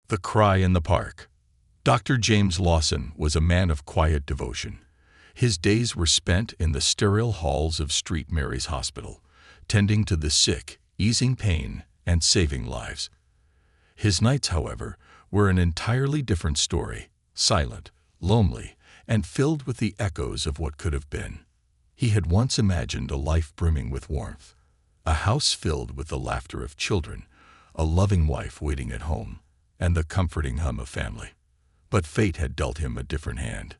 The Cry in the Park. Dr. James Lawson was a man of quiet devotion. His days were spent in the sterile halls of St. Mary's Hospital, tending to the sick, easing pain, and saving lives. His nights, however, were an entirely different story, silent, lonely, and filled with the echoes of what could have been. He had once imagined a life brimming with warmth, a house filled with the laughter of children, a loving wife waiting at home, and the comforting hum of family. But fate had dealt him a different hand.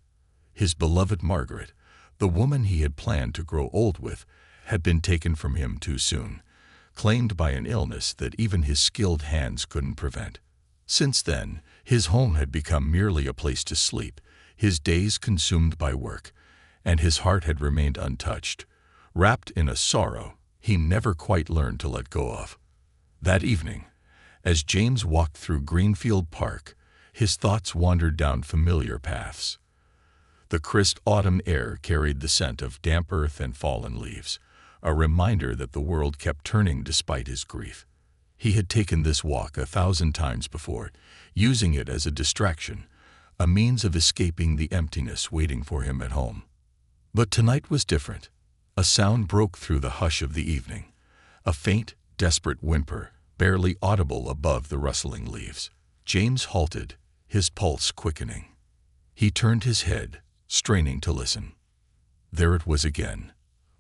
His beloved Margaret, the woman he had planned to grow old with, had been taken from him too soon, claimed by an illness that even his skilled hands couldn't prevent. Since then, his home had become merely a place to sleep, his days consumed by work, and his heart had remained untouched, wrapped in a sorrow he never quite learned to let go of. That evening, as James walked through Greenfield Park, his thoughts wandered down familiar paths. The crisp autumn air carried the scent of damp earth and fallen leaves, a reminder that the world kept turning despite his grief. He had taken this walk 1,000 times before, using it as a distraction, a means of escaping the emptiness waiting for him at home. But tonight was different. A sound broke through the hush of the evening, a faint, desperate whimper, barely audible above the rustling leaves. James halted, his pulse quickening. He turned his head, straining to listen. There it was again,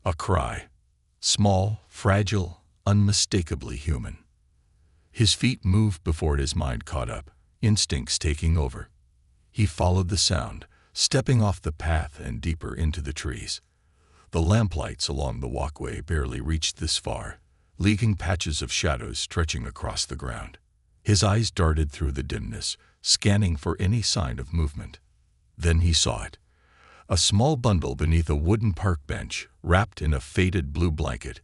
a cry, small, fragile, unmistakably human. His feet moved before his mind caught up, instincts taking over. He followed the sound, stepping off the path and deeper into the trees. The lamplights along the walkway barely reached this far, leaking patches of shadows stretching across the ground. His eyes darted through the dimness, scanning for any sign of movement. Then he saw it. A small bundle beneath a wooden park bench, wrapped in a faded blue blanket.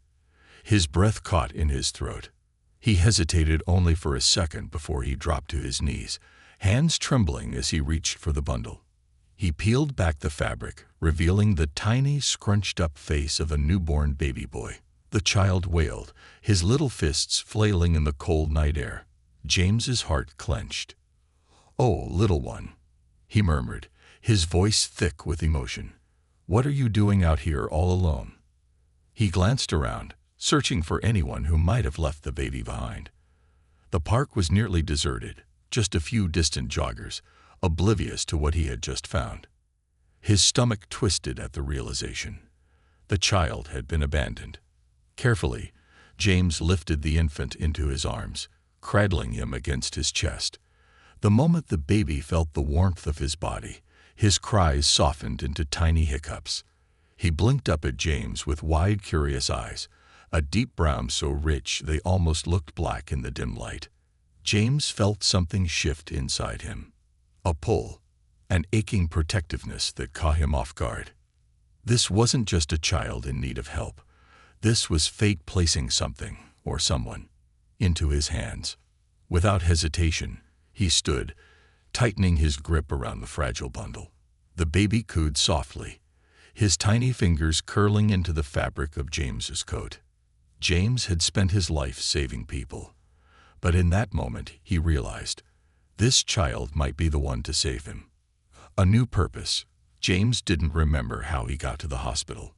His breath caught in his throat. He hesitated only for a second before he dropped to his knees, hands trembling as he reached for the bundle. He peeled back the fabric, revealing the tiny, scrunched-up face of a newborn baby boy. The child wailed, his little fists flailing in the cold night air. James's heart clenched. "Oh, little one," he murmured, his voice thick with emotion. "What are you doing out here all alone?" He glanced around, searching for anyone who might have left the baby behind. The park was nearly deserted, just a few distant joggers, oblivious to what he had just found. His stomach twisted at the realization. The child had been abandoned. Carefully, James lifted the infant into his arms, cradling him against his chest. The moment the baby felt the warmth of his body, his cries softened into tiny hiccups. He blinked up at James with wide, curious eyes, a deep brown so rich they almost looked black in the dim light. James felt something shift inside him. A pull, an aching protectiveness that caught him off guard. This wasn't just a child in need of help. This was fate placing something, or someone, into his hands. Without hesitation, he stood, tightening his grip around the fragile bundle. The baby cooed softly, his tiny fingers curling into the fabric of James's coat. James had spent his life saving people, but in that moment he realized this child might be the one to save him. A new purpose. James didn't remember how he got to the hospital.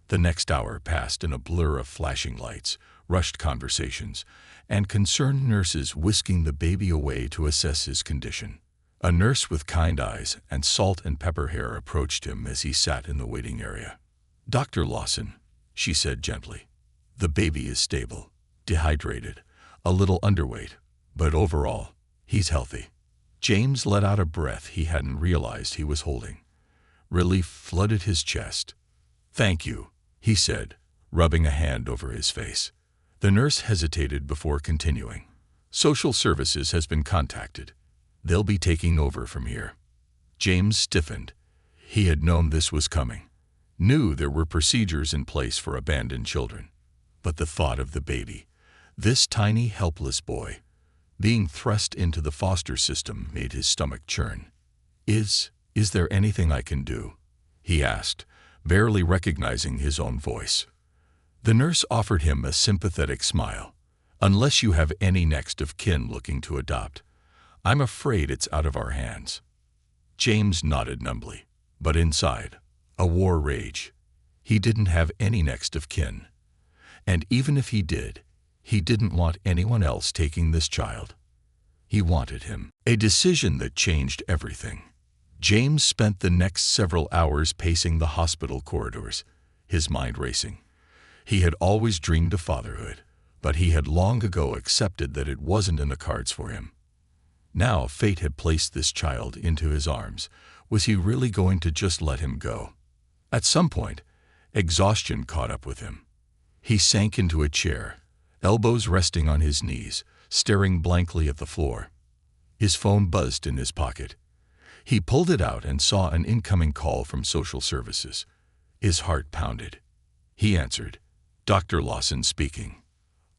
The next hour passed in a blur of flashing lights, rushed conversations, and concerned nurses whisking the baby away to assess his condition. A nurse with kind eyes and salt and pepper hair approached him as he sat in the waiting area. "Dr. Lawson," she said gently, "the baby is stable, dehydrated, a little underweight, but overall, he's healthy." James let out a breath he hadn't realized he was holding. Relief flooded his chest. "Thank you," he said, rubbing a hand over his face. The nurse hesitated before continuing. "Social services has been contacted. They'll be taking over from here." James stiffened. He had known this was coming, knew there were procedures in place for abandoned children. But the thought of the baby, this tiny, helpless boy, being thrust into the foster system made his stomach churn. Is there anything I can do?" he asked, barely recognizing his own voice. The nurse offered him a sympathetic smile. "Unless you have any next of kin looking to adopt, I'm afraid it's out of our hands." James nodded numbly, but inside, a war rage. He didn't have any next of kin. And even if he did, he didn't want anyone else taking this child. He wanted him. A decision that changed everything. James spent the next several hours pacing the hospital corridors, his mind racing. He had always dreamed of fatherhood, but he had long ago accepted that it wasn't in the cards for him. Now fate had placed this child into his arms. Was he really going to just let him go? At some point, exhaustion caught up with him. He sank into a chair, elbows resting on his knees, staring blankly at the floor. His phone buzzed in his pocket. He pulled it out and saw an incoming call from social services. His heart pounded. He answered. "Dr. Lawson speaking."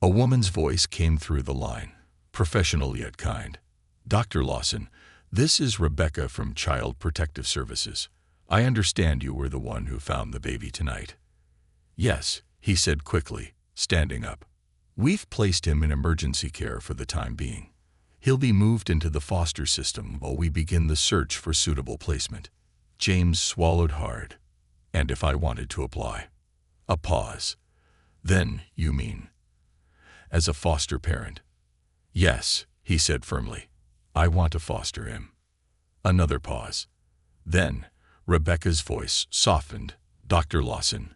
A woman's voice came through the line, professional yet kind. "Dr. Lawson, this is Rebecca from Child Protective Services. I understand you were the one who found the baby tonight." "Yes," he said quickly, standing up. "We've placed him in emergency care for the time being. He'll be moved into the foster system while we begin the search for suitable placement." James swallowed hard. "And if I wanted to apply?" A pause. "Then, you mean, as a foster parent?" "Yes," he said firmly. "I want to foster him." Another pause. Then, Rebecca's voice softened. "Dr. Lawson,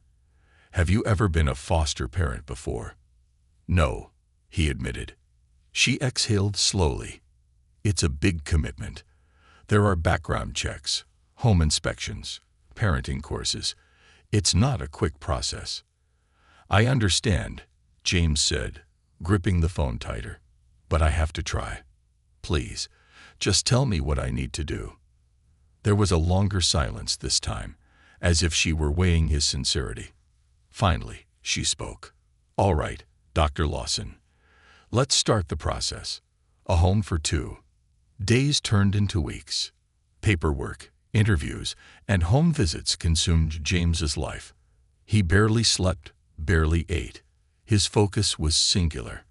have you ever been a foster parent before?" "No," he admitted. She exhaled slowly. "It's a big commitment. There are background checks, home inspections, parenting courses. It's not a quick process." "I understand," James said, gripping the phone tighter. "But I have to try. Please, just tell me what I need to do." There was a longer silence this time, as if she were weighing his sincerity. Finally, she spoke. "All right, Dr. Lawson. Let's start the process. A home for two." Days turned into weeks. Paperwork, interviews, and home visits consumed James's life. He barely slept, barely ate. His focus was singular.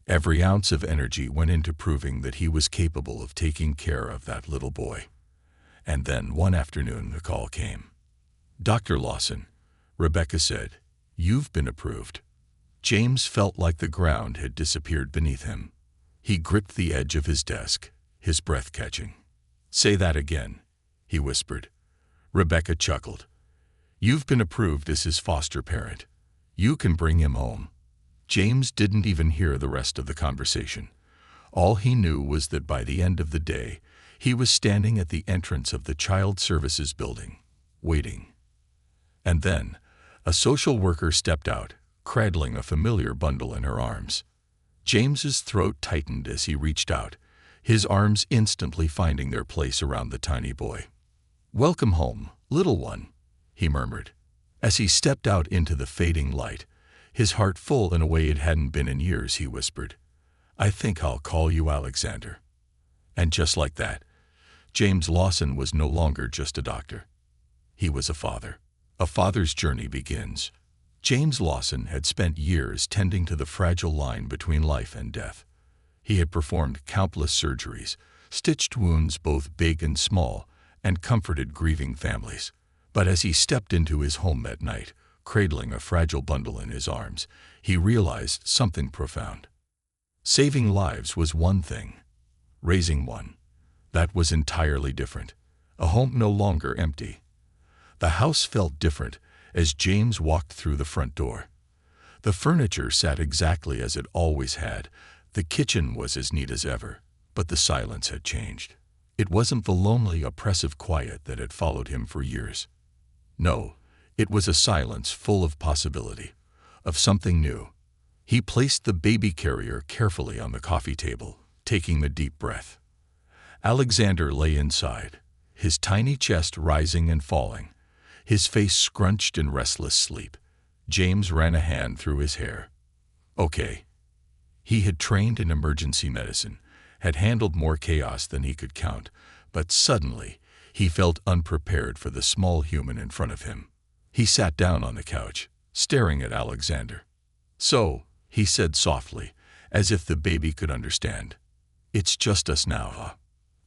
Every ounce of energy went into proving that he was capable of taking care of that little boy. And then one afternoon the call came. "Dr. Lawson," Rebecca said, "you've been approved." James felt like the ground had disappeared beneath him. He gripped the edge of his desk, his breath catching. "Say that again," he whispered. Rebecca chuckled. "You've been approved as his foster parent. You can bring him home." James didn't even hear the rest of the conversation. All he knew was that by the end of the day, he was standing at the entrance of the Child Services building, waiting. And then, a social worker stepped out, cradling a familiar bundle in her arms. James's throat tightened as he reached out, his arms instantly finding their place around the tiny boy. "Welcome home, little one," he murmured. As he stepped out into the fading light, his heart full in a way it hadn't been in years, he whispered, "I think I'll call you Alexander." And just like that, James Lawson was no longer just a doctor. He was a father. A father's journey begins. James Lawson had spent years tending to the fragile line between life and death. He had performed countless surgeries, stitched wounds both big and small, and comforted grieving families. But as he stepped into his home that night, cradling a fragile bundle in his arms, he realized something profound. Saving lives was one thing. Raising one, that was entirely different. A home no longer empty. The house felt different as James walked through the front door. The furniture sat exactly as it always had. The kitchen was as neat as ever, but the silence had changed. It wasn't the lonely, oppressive quiet that had followed him for years. No, it was a silence full of possibility, of something new. He placed the baby carrier carefully on the coffee table, taking a deep breath. Alexander lay inside, his tiny chest rising and falling, his face scrunched in restless sleep. James ran a hand through his hair. Okay. He had trained in emergency medicine, had handled more chaos than he could count, but suddenly he felt unprepared for the small human in front of him. He sat down on the couch, staring at Alexander. "So," he said softly, as if the baby could understand, It's just us now, huh?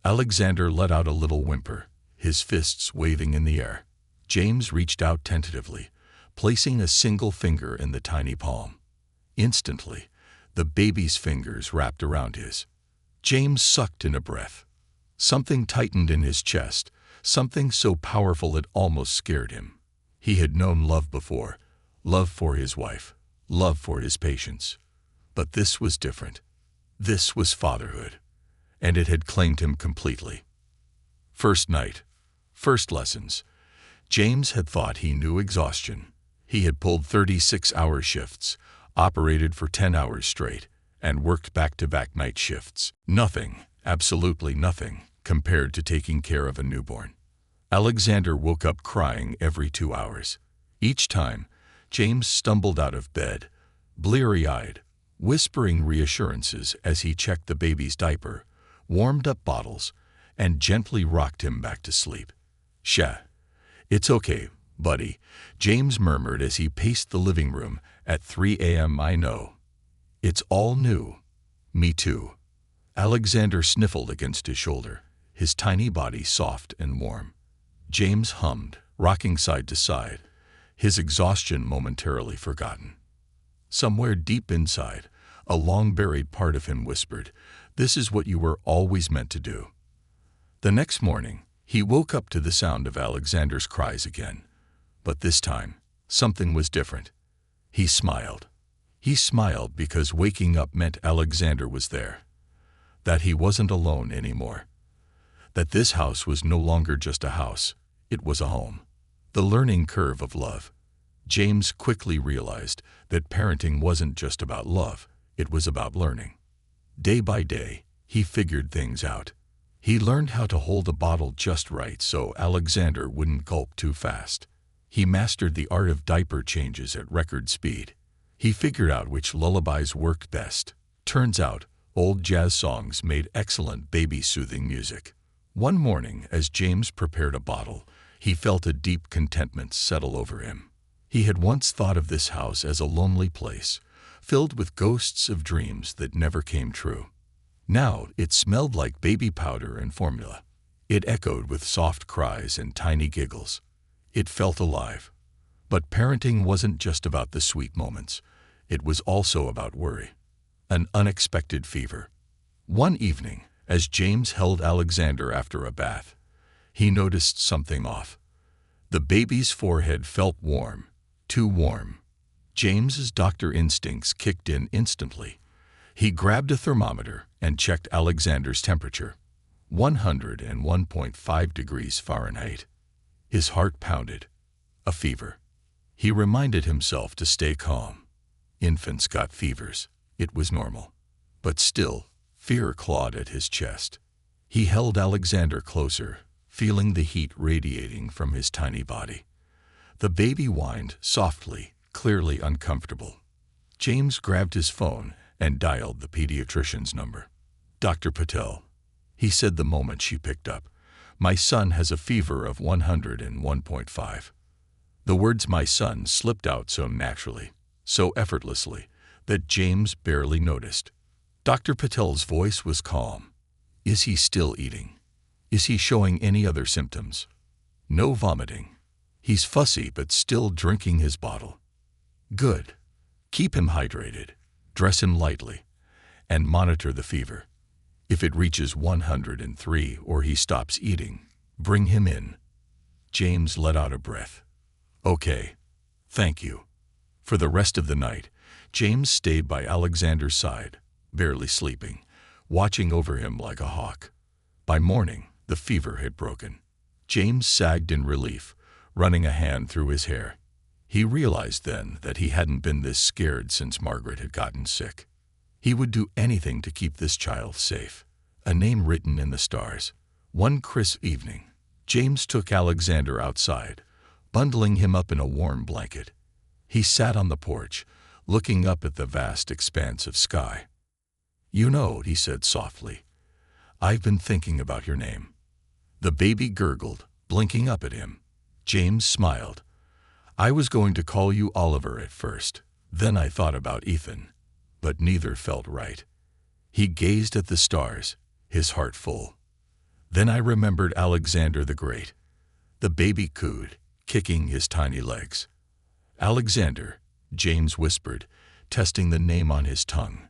Alexander let out a little whimper, his fists waving in the air. James reached out tentatively, placing a single finger in the tiny palm. Instantly, the baby's fingers wrapped around his. James sucked in a breath. Something tightened in his chest, something so powerful it almost scared him. He had known love before, love for his wife, love for his patients. But this was different. This was fatherhood, and it had claimed him completely. First night, first lessons. James had thought he knew exhaustion. He had pulled 36-hour shifts, operated for 10 hours straight, and worked back-to-back night shifts. Nothing, absolutely nothing, compared to taking care of a newborn. Alexander woke up crying every 2 hours. Each time, James stumbled out of bed, bleary-eyed, whispering reassurances as he checked the baby's diaper, warmed up bottles, and gently rocked him back to sleep. "Sha, it's okay, buddy," James murmured as he paced the living room at 3 a.m. "I know. It's all new. Me too." Alexander sniffled against his shoulder, his tiny body soft and warm. James hummed, rocking side to side, his exhaustion momentarily forgotten. Somewhere deep inside, a long-buried part of him whispered, "This is what you were always meant to do." The next morning, he woke up to the sound of Alexander's cries again. But this time, something was different. He smiled. He smiled because waking up meant Alexander was there. That he wasn't alone anymore. That this house was no longer just a house, it was a home. The learning curve of love. James quickly realized that parenting wasn't just about love, it was about learning. Day by day, he figured things out. He learned how to hold a bottle just right so Alexander wouldn't gulp too fast. He mastered the art of diaper changes at record speed. He figured out which lullabies worked best. Turns out, old jazz songs made excellent baby-soothing music. One morning, as James prepared a bottle, he felt a deep contentment settle over him. He had once thought of this house as a lonely place, filled with ghosts of dreams that never came true. Now it smelled like baby powder and formula. It echoed with soft cries and tiny giggles. It felt alive. But parenting wasn't just about the sweet moments. It was also about worry. An unexpected fever. One evening, as James held Alexander after a bath, he noticed something off. The baby's forehead felt warm, too warm. James's doctor instincts kicked in instantly. He grabbed a thermometer and checked Alexander's temperature. 101.5 degrees Fahrenheit. His heart pounded. A fever. He reminded himself to stay calm. Infants got fevers. It was normal. But still, fear clawed at his chest. He held Alexander closer, feeling the heat radiating from his tiny body. The baby whined softly, clearly uncomfortable. James grabbed his phone and dialed the pediatrician's number. "Dr. Patel," he said the moment she picked up, "my son has a fever of 101.5. The words "my son" slipped out so naturally, so effortlessly, that James barely noticed. Dr. Patel's voice was calm. "Is he still eating? Is he showing any other symptoms?" "No vomiting. He's fussy but still drinking his bottle." "Good. Keep him hydrated, dress him lightly, and monitor the fever. If it reaches 103 or he stops eating, bring him in." James let out a breath. "Okay. Thank you." For the rest of the night, James stayed by Alexander's side, barely sleeping, watching over him like a hawk. By morning, the fever had broken. James sagged in relief, running a hand through his hair. He realized then that he hadn't been this scared since Margaret had gotten sick. He would do anything to keep this child safe. A name written in the stars. One crisp evening, James took Alexander outside, bundling him up in a warm blanket. He sat on the porch, looking up at the vast expanse of sky. "You know," he said softly, "I've been thinking about your name." The baby gurgled, blinking up at him. James smiled. "I was going to call you Oliver at first. Then I thought about Ethan. But neither felt right." He gazed at the stars, his heart full. Then I remembered Alexander the Great. The baby cooed, kicking his tiny legs. Alexander, James whispered, testing the name on his tongue.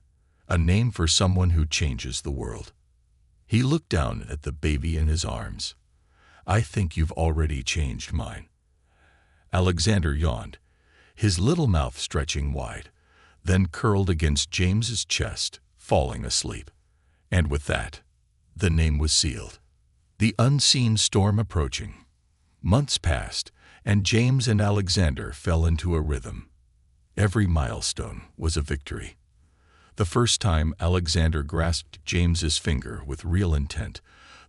A name for someone who changes the world. He looked down at the baby in his arms. I think you've already changed mine. Alexander yawned, his little mouth stretching wide, then curled against James's chest, falling asleep. And with that, the name was sealed. The unseen storm approaching. Months passed, and James and Alexander fell into a rhythm. Every milestone was a victory. The first time Alexander grasped James's finger with real intent,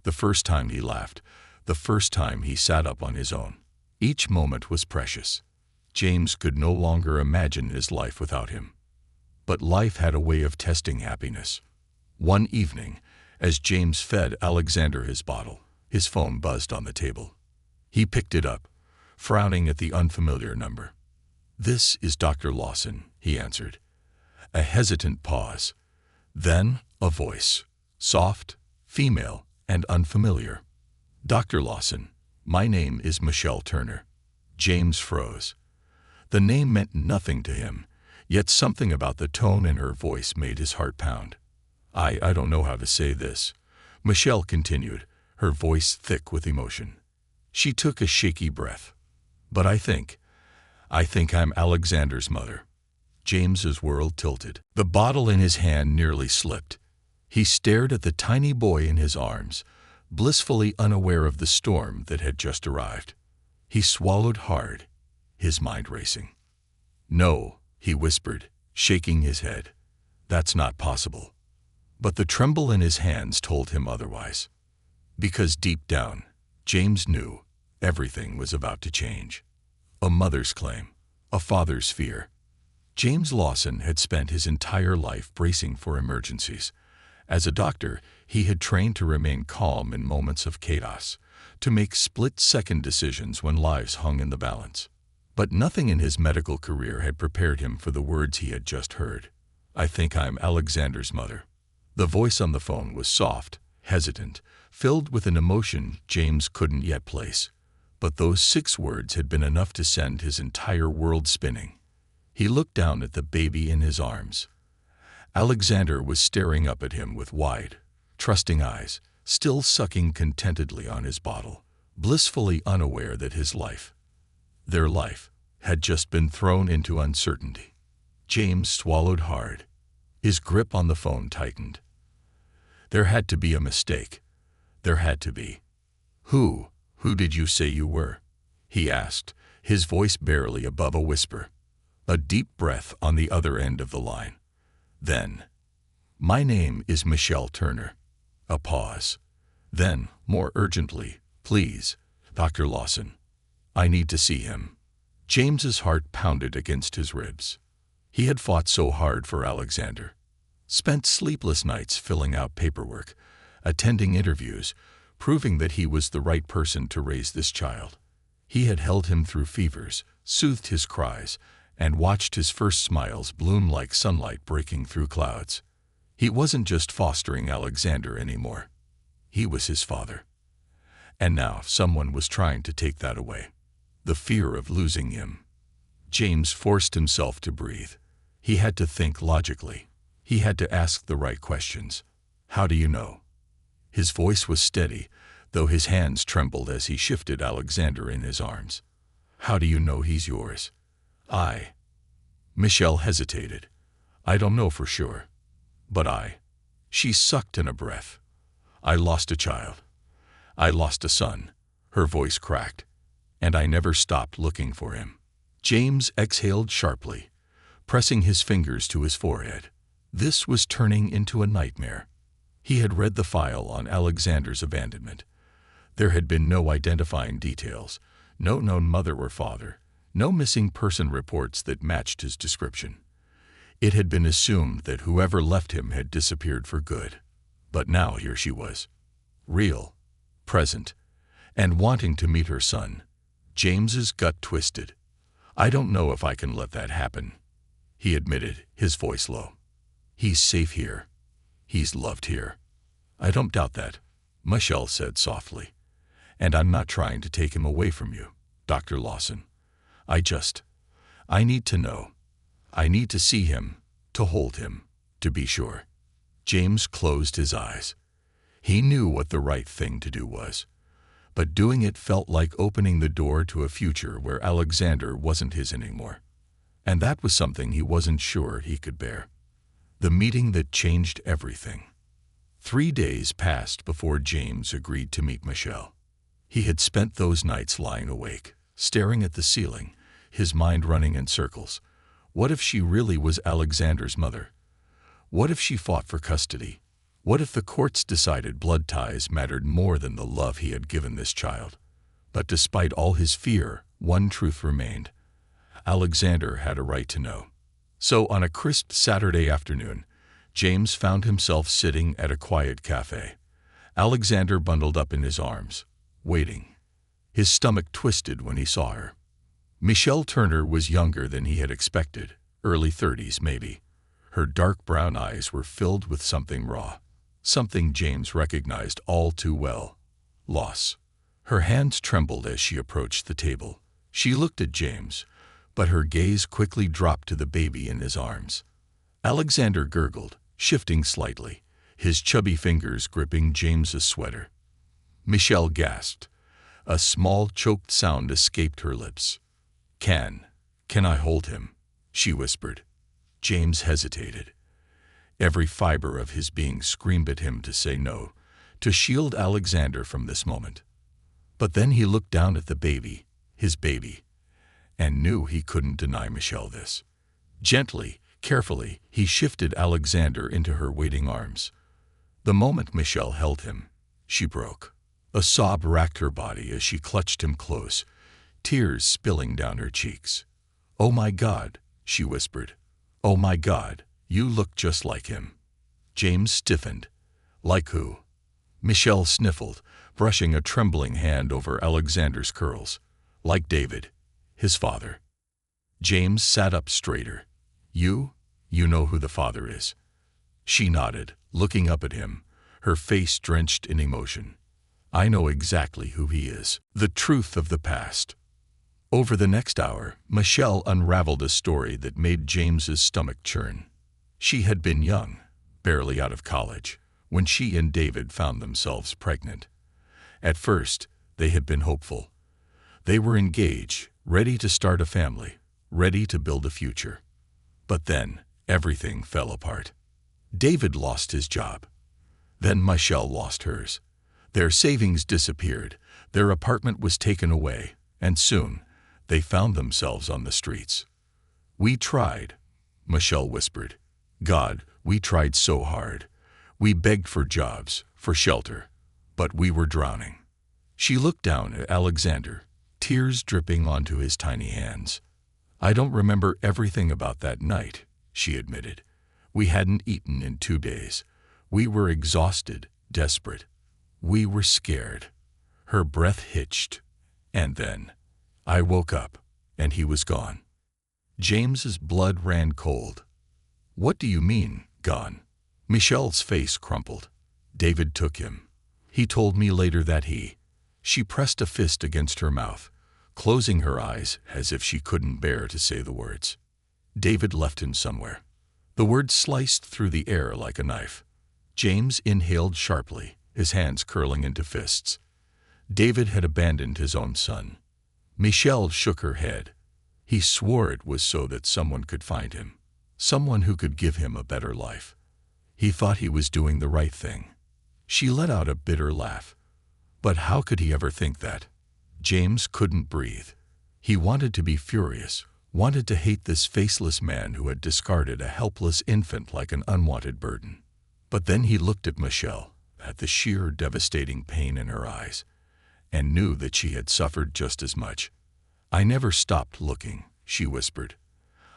the first time he laughed, the first time he sat up on his own. Each moment was precious. James could no longer imagine his life without him. But life had a way of testing happiness. One evening, as James fed Alexander his bottle, his phone buzzed on the table. He picked it up, frowning at the unfamiliar number. "This is Dr. Lawson," he answered. A hesitant pause. Then a voice, soft, female, and unfamiliar. "Dr. Lawson, my name is Michelle Turner." James froze. The name meant nothing to him, yet something about the tone in her voice made his heart pound. I don't know how to say this," Michelle continued, her voice thick with emotion. She took a shaky breath. "But I think I'm Alexander's mother." James's world tilted. The bottle in his hand nearly slipped. He stared at the tiny boy in his arms, blissfully unaware of the storm that had just arrived. He swallowed hard, his mind racing. "No," he whispered, shaking his head. "That's not possible." But the tremble in his hands told him otherwise. Because deep down, James knew everything was about to change. A mother's claim, a father's fear. James Lawson had spent his entire life bracing for emergencies. As a doctor, he had trained to remain calm in moments of chaos, to make split-second decisions when lives hung in the balance. But nothing in his medical career had prepared him for the words he had just heard. "I think I'm Alexander's mother." The voice on the phone was soft, hesitant, filled with an emotion James couldn't yet place. But those 6 words had been enough to send his entire world spinning. He looked down at the baby in his arms. Alexander was staring up at him with wide, trusting eyes, still sucking contentedly on his bottle, blissfully unaware that his life, their life, had just been thrown into uncertainty. James swallowed hard. His grip on the phone tightened. There had to be a mistake. There had to be. Who did you say you were?" he asked, his voice barely above a whisper. A deep breath on the other end of the line. Then, "My name is Michelle Turner." A pause. Then, more urgently, "Please, Dr. Lawson, I need to see him." James's heart pounded against his ribs. He had fought so hard for Alexander. Spent sleepless nights filling out paperwork, attending interviews, proving that he was the right person to raise this child. He had held him through fevers, soothed his cries, and watched his first smiles bloom like sunlight breaking through clouds. He wasn't just fostering Alexander anymore. He was his father. And now someone was trying to take that away. The fear of losing him. James forced himself to breathe. He had to think logically. He had to ask the right questions. "How do you know?" His voice was steady, though his hands trembled as he shifted Alexander in his arms. "How do you know he's yours?" Michelle hesitated. "I don't know for sure. But She sucked in a breath. "I lost a child. I lost a son." Her voice cracked. "And I never stopped looking for him." James exhaled sharply, pressing his fingers to his forehead. This was turning into a nightmare. He had read the file on Alexander's abandonment. There had been no identifying details, no known mother or father, no missing person reports that matched his description. It had been assumed that whoever left him had disappeared for good. But now here she was. Real, present, and wanting to meet her son. James's gut twisted. "I don't know if I can let that happen," he admitted, his voice low. "He's safe here. He's loved here." "I don't doubt that," Michelle said softly. "And I'm not trying to take him away from you, Dr. Lawson. I need to know. I need to see him, to hold him, to be sure." James closed his eyes. He knew what the right thing to do was, but doing it felt like opening the door to a future where Alexander wasn't his anymore. And that was something he wasn't sure he could bear. The meeting that changed everything. 3 days passed before James agreed to meet Michelle. He had spent those nights lying awake, staring at the ceiling, his mind running in circles. What if she really was Alexander's mother? What if she fought for custody? What if the courts decided blood ties mattered more than the love he had given this child? But despite all his fear, one truth remained. Alexander had a right to know. So on a crisp Saturday afternoon, James found himself sitting at a quiet cafe. Alexander bundled up in his arms, waiting. His stomach twisted when he saw her. Michelle Turner was younger than he had expected, early 30s maybe. Her dark brown eyes were filled with something raw, something James recognized all too well: loss. Her hands trembled as she approached the table. She looked at James, but her gaze quickly dropped to the baby in his arms. Alexander gurgled, shifting slightly, his chubby fingers gripping James's sweater. Michelle gasped. A small, choked sound escaped her lips. Can I hold him?" she whispered. James hesitated. Every fiber of his being screamed at him to say no, to shield Alexander from this moment. But then he looked down at the baby, his baby, and knew he couldn't deny Michelle this. Gently, carefully, he shifted Alexander into her waiting arms. The moment Michelle held him, she broke. A sob racked her body as she clutched him close, tears spilling down her cheeks. "Oh my God," she whispered. "Oh my God, you look just like him." James stiffened. "Like who?" Michelle sniffled, brushing a trembling hand over Alexander's curls. "Like David, his father." James sat up straighter. You know who the father is." She nodded, looking up at him, her face drenched in emotion. "I know exactly who he is. The truth of the past." Over the next hour, Michelle unraveled a story that made James's stomach churn. She had been young, barely out of college, when she and David found themselves pregnant. At first, they had been hopeful. They were engaged, ready to start a family, ready to build a future. But then, everything fell apart. David lost his job. Then Michelle lost hers. Their savings disappeared, their apartment was taken away, and soon, they found themselves on the streets. "We tried," Michelle whispered. "God, we tried so hard. We begged for jobs, for shelter, but we were drowning." She looked down at Alexander, tears dripping onto his tiny hands. "I don't remember everything about that night," she admitted. "We hadn't eaten in 2 days. We were exhausted, desperate. We were scared." Her breath hitched. "And then I woke up, and he was gone." James's blood ran cold. "What do you mean, gone?" Michelle's face crumpled. "David took him. He told me later that She pressed a fist against her mouth, closing her eyes as if she couldn't bear to say the words. "David left him somewhere." The word sliced through the air like a knife. James inhaled sharply, his hands curling into fists. David had abandoned his own son. Michelle shook her head. He swore it was so that someone could find him, someone who could give him a better life. He thought he was doing the right thing. She let out a bitter laugh. But how could he ever think that? James couldn't breathe. He wanted to be furious, wanted to hate this faceless man who had discarded a helpless infant like an unwanted burden. But then he looked at Michelle, at the sheer devastating pain in her eyes, and knew that she had suffered just as much. "I never stopped looking," she whispered.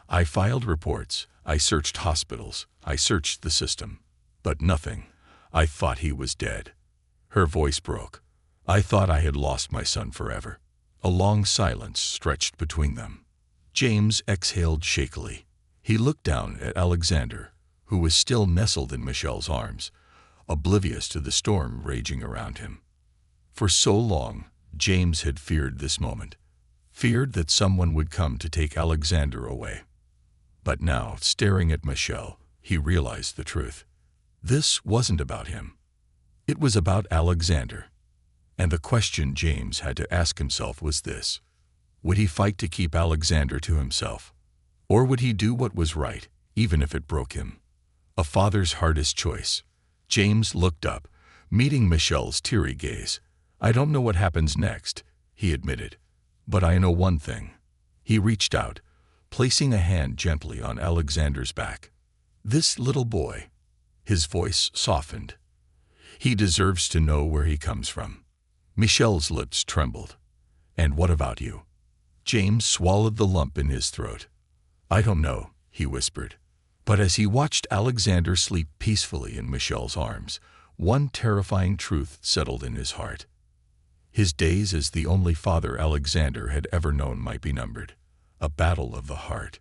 "I filed reports, I searched hospitals, I searched the system. But nothing. I thought he was dead." Her voice broke. "I thought I had lost my son forever." A long silence stretched between them. James exhaled shakily. He looked down at Alexander, who was still nestled in Michelle's arms, oblivious to the storm raging around him. For so long, James had feared this moment, feared that someone would come to take Alexander away. But now, staring at Michelle, he realized the truth. This wasn't about him. It was about Alexander. And the question James had to ask himself was this: would he fight to keep Alexander to himself? Or would he do what was right, even if it broke him? A father's hardest choice. James looked up, meeting Michelle's teary gaze. "I don't know what happens next," he admitted, "but I know one thing." He reached out, placing a hand gently on Alexander's back. "This little boy," his voice softened, "he deserves to know where he comes from." Michelle's lips trembled. "And what about you?" James swallowed the lump in his throat. "I don't know," he whispered. But as he watched Alexander sleep peacefully in Michelle's arms, one terrifying truth settled in his heart. His days as the only father Alexander had ever known might be numbered. A battle of the heart.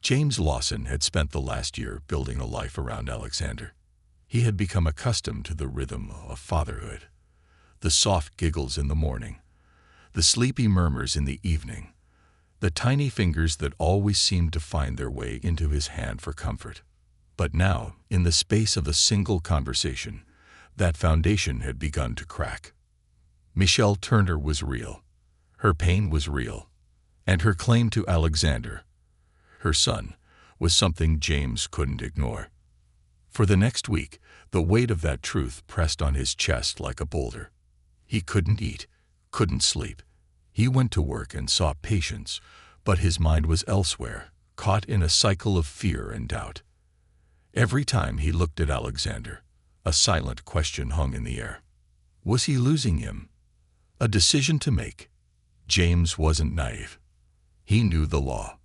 James Lawson had spent the last year building a life around Alexander. He had become accustomed to the rhythm of fatherhood. The soft giggles in the morning, the sleepy murmurs in the evening, the tiny fingers that always seemed to find their way into his hand for comfort. But now, in the space of a single conversation, that foundation had begun to crack. Michelle Turner was real. Her pain was real. And her claim to Alexander, her son, was something James couldn't ignore. For the next week, the weight of that truth pressed on his chest like a boulder. He couldn't eat, couldn't sleep. He went to work and saw patients, but his mind was elsewhere, caught in a cycle of fear and doubt. Every time he looked at Alexander, a silent question hung in the air. Was he losing him? A decision to make. James wasn't naive. He knew the law.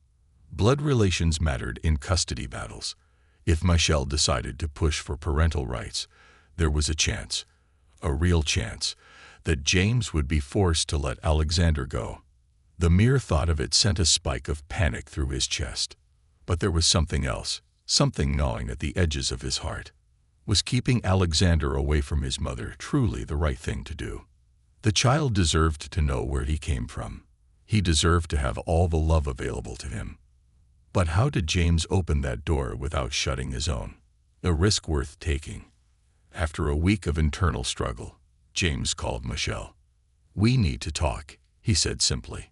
Blood relations mattered in custody battles. If Michelle decided to push for parental rights, there was a chance, a real chance, that James would be forced to let Alexander go. The mere thought of it sent a spike of panic through his chest. But there was something else, something gnawing at the edges of his heart. Was keeping Alexander away from his mother truly the right thing to do? The child deserved to know where he came from. He deserved to have all the love available to him. But how did James open that door without shutting his own? A risk worth taking. After a week of internal struggle, James called Michelle. "We need to talk," he said simply.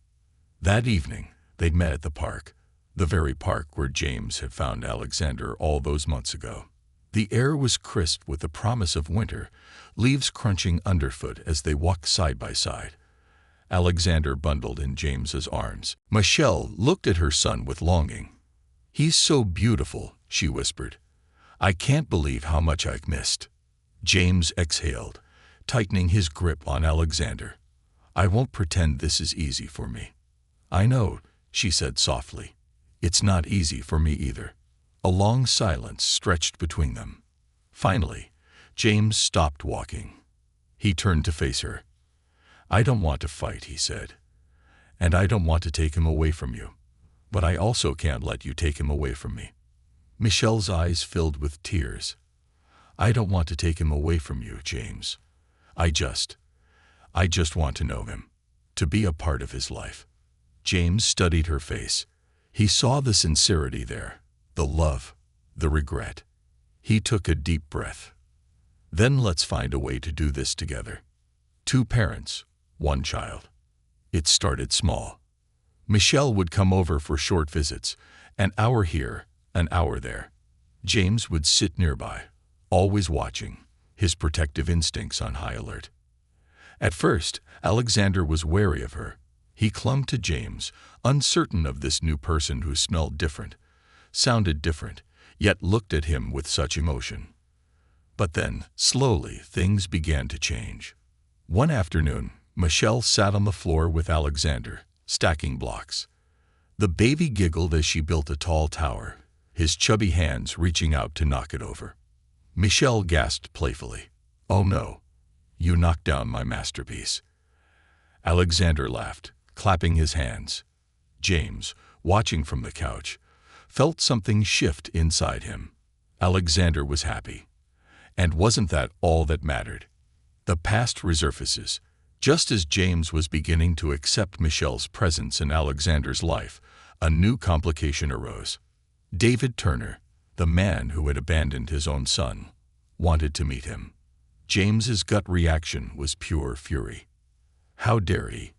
That evening, they'd met at the park, the very park where James had found Alexander all those months ago. The air was crisp with the promise of winter, leaves crunching underfoot as they walked side by side. Alexander bundled in James's arms. Michelle looked at her son with longing. "He's so beautiful," she whispered. "I can't believe how much I've missed." James exhaled, tightening his grip on Alexander. "I won't pretend this is easy for me." "I know," she said softly. "It's not easy for me either." A long silence stretched between them. Finally, James stopped walking. He turned to face her. "I don't want to fight," he said. "And I don't want to take him away from you. But I also can't let you take him away from me." Michelle's eyes filled with tears. "I don't want to take him away from you, James. I just want to know him, to be a part of his life." James studied her face. He saw the sincerity there, the love, the regret. He took a deep breath. "Then let's find a way to do this together. Two parents, one child." It started small. Michelle would come over for short visits, an hour here, an hour there. James would sit nearby, always watching, his protective instincts on high alert. At first, Alexander was wary of her. He clung to James, uncertain of this new person who smelled different, sounded different, yet looked at him with such emotion. But then, slowly, things began to change. One afternoon, Michelle sat on the floor with Alexander, stacking blocks. The baby giggled as she built a tall tower, his chubby hands reaching out to knock it over. Michelle gasped playfully, "Oh no, you knocked down my masterpiece." Alexander laughed, clapping his hands. James, watching from the couch, felt something shift inside him. Alexander was happy. And wasn't that all that mattered? The past resurfaces. Just as James was beginning to accept Michelle's presence in Alexander's life, a new complication arose. David Turner, the man who had abandoned his own son, wanted to meet him. James's gut reaction was pure fury. How dare he?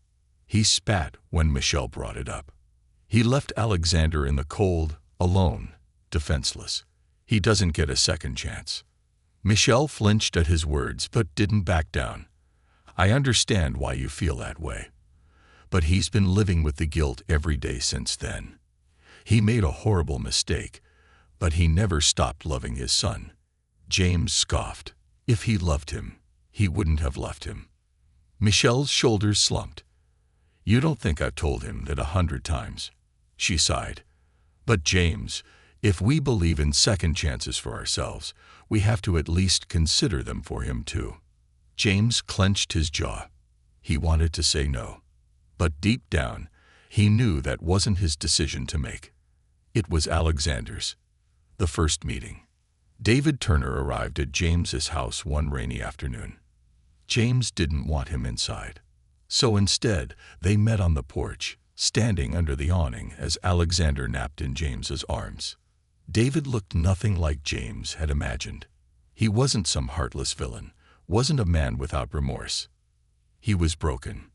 He spat when Michelle brought it up. He left Alexander in the cold, alone, defenseless. He doesn't get a second chance. Michelle flinched at his words but didn't back down. I understand why you feel that way. But he's been living with the guilt every day since then. He made a horrible mistake, but he never stopped loving his son. James scoffed. If he loved him, he wouldn't have left him. Michelle's shoulders slumped. You don't think I've told him that 100 times? She sighed. But James, if we believe in second chances for ourselves, we have to at least consider them for him too. James clenched his jaw. He wanted to say no. But deep down, he knew that wasn't his decision to make. It was Alexander's. The first meeting. David Turner arrived at James's house one rainy afternoon. James didn't want him inside. So instead, they met on the porch, standing under the awning as Alexander napped in James's arms. David looked nothing like James had imagined. He wasn't some heartless villain, wasn't a man without remorse. He was broken.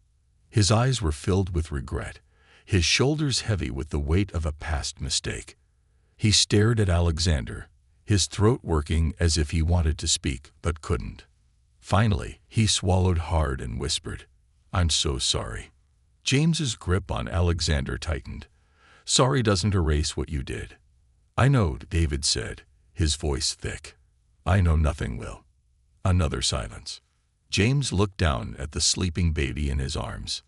His eyes were filled with regret, his shoulders heavy with the weight of a past mistake. He stared at Alexander, his throat working as if he wanted to speak but couldn't. Finally, he swallowed hard and whispered, "I'm so sorry." James's grip on Alexander tightened. "Sorry doesn't erase what you did." "I know," David said, his voice thick. "I know nothing will." Another silence. James looked down at the sleeping baby in his arms.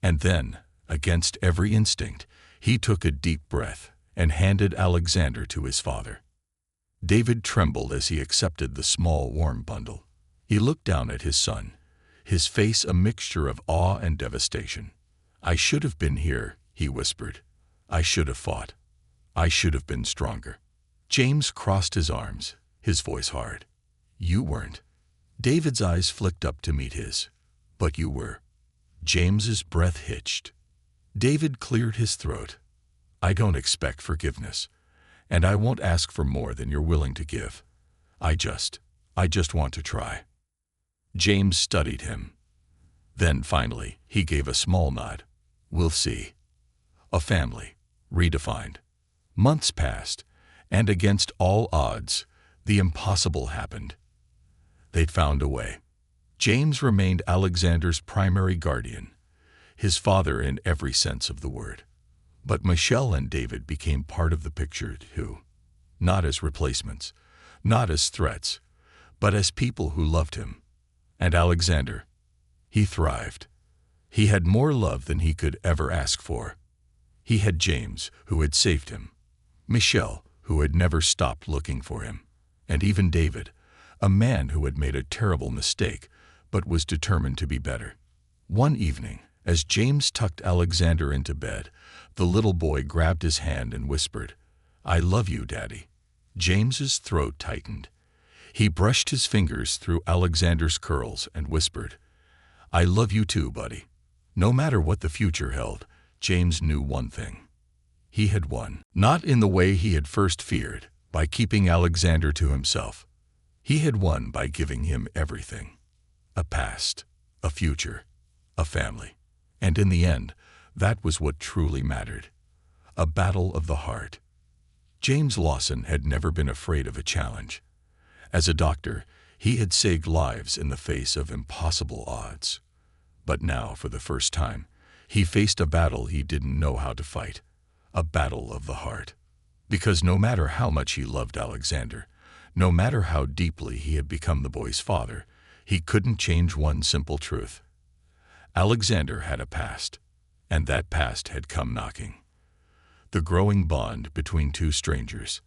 And then, against every instinct, he took a deep breath and handed Alexander to his father. David trembled as he accepted the small, warm bundle. He looked down at his son, his face a mixture of awe and devastation. "I should have been here," he whispered. "I should have fought. I should have been stronger." James crossed his arms, his voice hard. "You weren't." David's eyes flicked up to meet his. "But you were." James's breath hitched. David cleared his throat. "I don't expect forgiveness, and I won't ask for more than you're willing to give. I just want to try." James studied him. Then finally, he gave a small nod. "We'll see." A family, redefined. Months passed, and against all odds, the impossible happened. They'd found a way. James remained Alexander's primary guardian, his father in every sense of the word. But Michelle and David became part of the picture too, not as replacements, not as threats, but as people who loved him. And Alexander, he thrived. He had more love than he could ever ask for. He had James, who had saved him, Michelle, who had never stopped looking for him, and even David, a man who had made a terrible mistake but was determined to be better. One evening, as James tucked Alexander into bed, the little boy grabbed his hand and whispered, "I love you, Daddy." James's throat tightened. He brushed his fingers through Alexander's curls and whispered, "I love you too, buddy." No matter what the future held, James knew one thing. He had won, not in the way he had first feared, by keeping Alexander to himself. He had won by giving him everything. A past, a future, a family. And in the end, that was what truly mattered. A battle of the heart. James Lawson had never been afraid of a challenge. As a doctor, he had saved lives in the face of impossible odds. But now, for the first time, he faced a battle he didn't know how to fight. A battle of the heart. Because no matter how much he loved Alexander, no matter how deeply he had become the boy's father, he couldn't change one simple truth. Alexander had a past, and that past had come knocking. The growing bond between two strangers.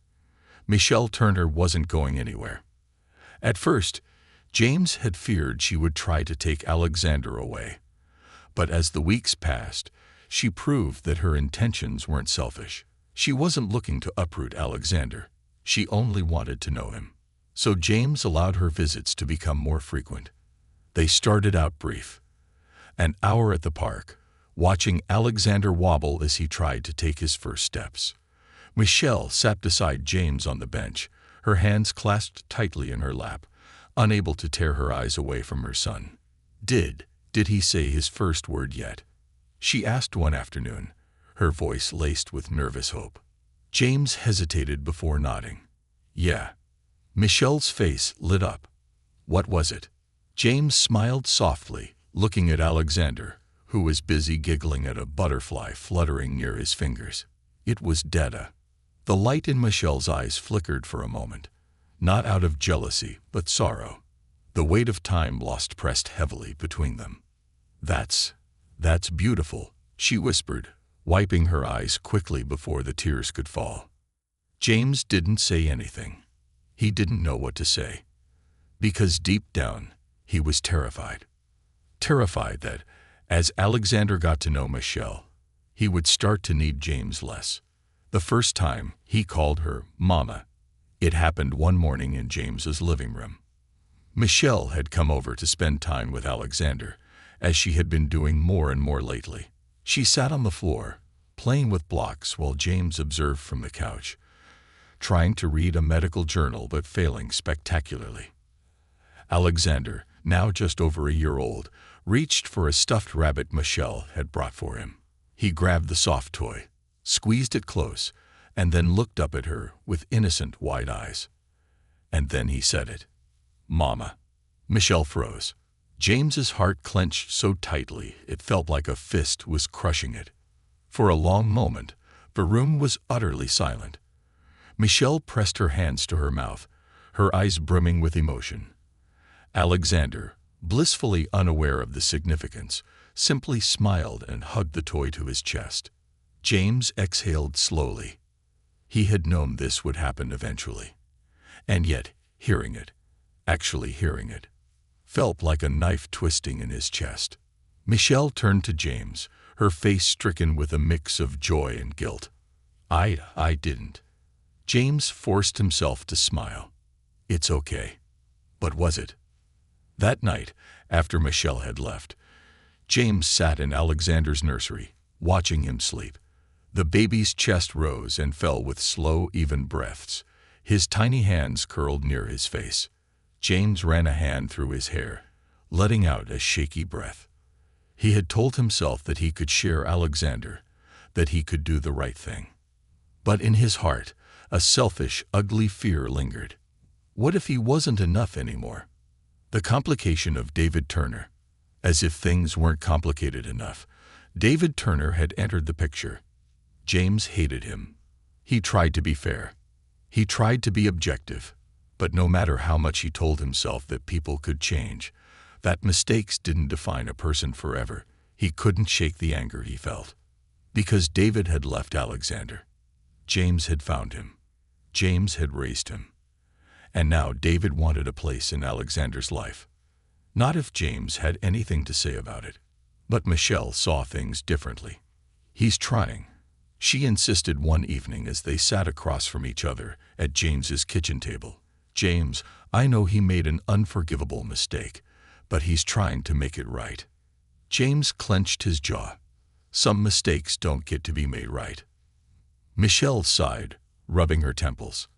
Michelle Turner wasn't going anywhere. At first, James had feared she would try to take Alexander away. But as the weeks passed, she proved that her intentions weren't selfish. She wasn't looking to uproot Alexander. She only wanted to know him. So James allowed her visits to become more frequent. They started out brief. An hour at the park, watching Alexander wobble as he tried to take his first steps. Michelle sat beside James on the bench, her hands clasped tightly in her lap, unable to tear her eyes away from her son. Did he say his first word yet? She asked one afternoon, her voice laced with nervous hope. James hesitated before nodding. Yeah. Michelle's face lit up. What was it? James smiled softly, looking at Alexander, who was busy giggling at a butterfly fluttering near his fingers. It was Dada. The light in Michelle's eyes flickered for a moment, not out of jealousy, but sorrow. The weight of time lost pressed heavily between them. That's beautiful, she whispered, wiping her eyes quickly before the tears could fall. James didn't say anything. He didn't know what to say. Because deep down, he was terrified. Terrified that, as Alexander got to know Michelle, he would start to need James less. The first time, he called her Mama. It happened one morning in James's living room. Michelle had come over to spend time with Alexander, as she had been doing more and more lately. She sat on the floor, playing with blocks while James observed from the couch, trying to read a medical journal but failing spectacularly. Alexander, now just over a year old, reached for a stuffed rabbit Michelle had brought for him. He grabbed the soft toy, squeezed it close, and then looked up at her with innocent wide eyes. And then he said it. Mama. Michelle froze. James's heart clenched so tightly it felt like a fist was crushing it. For a long moment, the room was utterly silent. Michelle pressed her hands to her mouth, her eyes brimming with emotion. Alexander, blissfully unaware of the significance, simply smiled and hugged the toy to his chest. James exhaled slowly. He had known this would happen eventually. And yet, hearing it, actually hearing it, felt like a knife twisting in his chest. Michelle turned to James, her face stricken with a mix of joy and guilt. I didn't. James forced himself to smile. It's okay. But was it? That night, after Michelle had left, James sat in Alexander's nursery, watching him sleep. The baby's chest rose and fell with slow, even breaths. His tiny hands curled near his face. James ran a hand through his hair, letting out a shaky breath. He had told himself that he could share Alexander, that he could do the right thing. But in his heart, a selfish, ugly fear lingered. What if he wasn't enough anymore? The complication of David Turner. As if things weren't complicated enough, David Turner had entered the picture. James hated him. He tried to be fair. He tried to be objective. But no matter how much he told himself that people could change, that mistakes didn't define a person forever, he couldn't shake the anger he felt. Because David had left Alexander. James had found him. James had raised him. And now David wanted a place in Alexander's life. Not if James had anything to say about it. But Michelle saw things differently. He's trying. She insisted one evening as they sat across from each other at James's kitchen table. James, I know he made an unforgivable mistake, but he's trying to make it right. James clenched his jaw. Some mistakes don't get to be made right. Michelle sighed, rubbing her temples.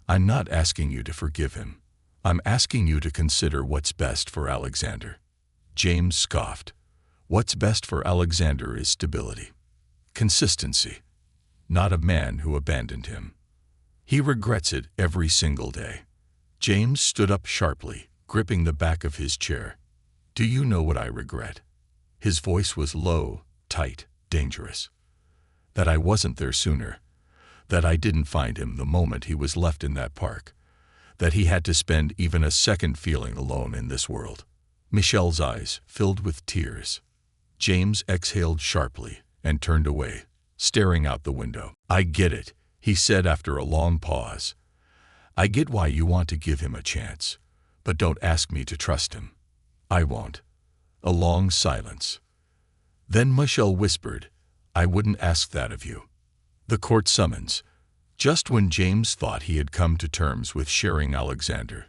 I'm not asking you to forgive him. I'm asking you to consider what's best for Alexander. James scoffed. What's best for Alexander is stability. Consistency. Not a man who abandoned him. He regrets it every single day. James stood up sharply, gripping the back of his chair. Do you know what I regret? His voice was low, tight, dangerous. That I wasn't there sooner. That I didn't find him the moment he was left in that park. That he had to spend even a second feeling alone in this world. Michelle's eyes filled with tears. James exhaled sharply and turned away, staring out the window. I get it, he said after a long pause. I get why you want to give him a chance, but don't ask me to trust him. I won't. A long silence. Then Michelle whispered, I wouldn't ask that of you. The court summons. Just when James thought he had come to terms with sharing Alexander,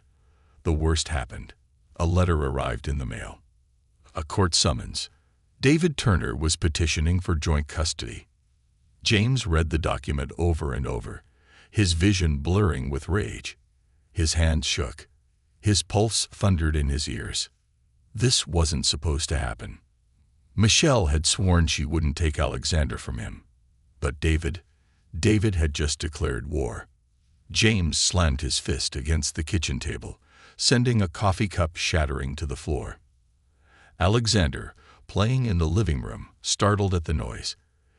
the worst happened. A letter arrived in the mail. A court summons. David Turner was petitioning for joint custody. James read the document over and over, his vision blurring with rage. His hands shook. His pulse thundered in his ears. This wasn't supposed to happen. Michelle had sworn she wouldn't take Alexander from him. But David had just declared war. James slammed his fist against the kitchen table, sending a coffee cup shattering to the floor. Alexander, playing in the living room, startled at the noise,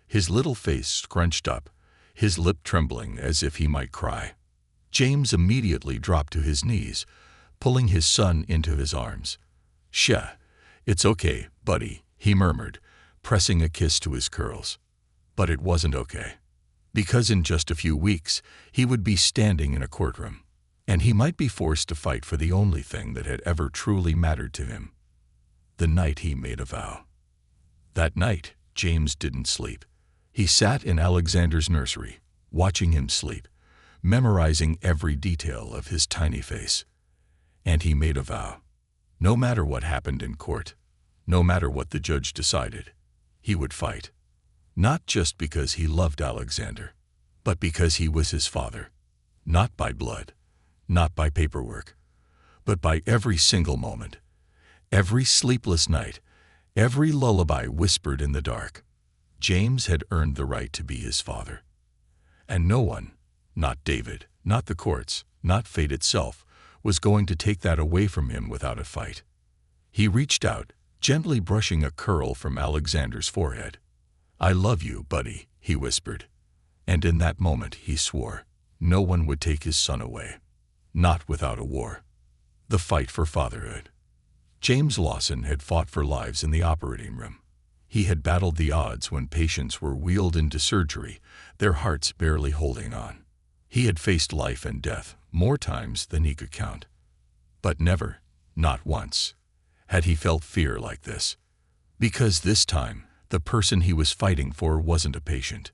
his little face scrunched up, his lip trembling as if he might cry. James immediately dropped to his knees, pulling his son into his arms. "Sha, it's okay, buddy," he murmured, pressing a kiss to his curls. But it wasn't okay. Because in just a few weeks, he would be standing in a courtroom, and he might be forced to fight for the only thing that had ever truly mattered to him. The night he made a vow. That night, James didn't sleep. He sat in Alexander's nursery, watching him sleep, memorizing every detail of his tiny face. And he made a vow. No matter what happened in court, no matter what the judge decided, he would fight. Not just because he loved Alexander, but because he was his father. Not by blood, not by paperwork, but by every single moment, every sleepless night, every lullaby whispered in the dark. James had earned the right to be his father. And no one, not David, not the courts, not fate itself, was going to take that away from him without a fight. He reached out, gently brushing a curl from Alexander's forehead. "I love you, buddy," he whispered. And in that moment he swore no one would take his son away. Not without a war. The fight for fatherhood. James Lawson had fought for lives in the operating room. He had battled the odds when patients were wheeled into surgery, their hearts barely holding on. He had faced life and death more times than he could count. But never, not once, had he felt fear like this. Because this time, the person he was fighting for wasn't a patient.